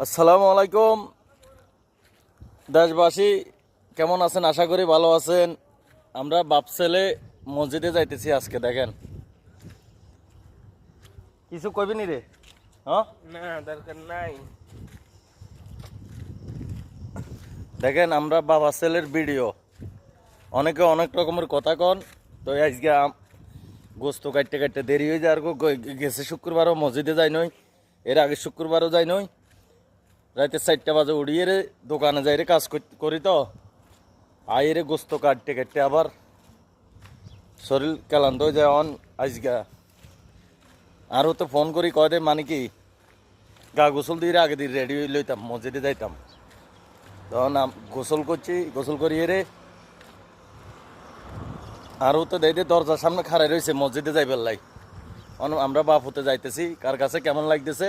আসসালামু আলাইকুম দেশবাসী, কেমন আছেন? আশা করি ভালো আছেন। আমরা বাপ ছেলে মসজিদে যাইতেছি আজকে। দেখেন, কিছু কইবি নি রে? হ্যাঁ, না দরকার নাই। দেখেন আমরা বাবা ছেলের ভিডিও, অনেকে অনেক রকমের কথা কন। তো আজকে গোস্ত কাটতে কাটতে দেরি হয়ে যায়। আর গেছে শুক্রবারও মসজিদে যাই নই, এর আগে শুক্রবারও যাই নই। রাতে 4টা বাজে উড়িয়ে রে দোকানে যাই রে কাজ করি। তো আইরে গোস্ত কাটতে কাটতে আবার শরীর ক্লান্ত হয়ে যায়। আজকে আরও তো ফোন করি কয় দে, মানে কি গা গোসল দিয়ে আগে দিয়ে রেডি হয়ে লইতাম, মসজিদে যাইতাম। তখন গোসল করছি, গোসল করিয়ে রে আরও তো দেয় দরজার সামনে খাড়াই রয়েছে মসজিদে যাইবার লাই। আমরা বাপ হতে যাইতেছি, কার কাছে কেমন লাগতেছে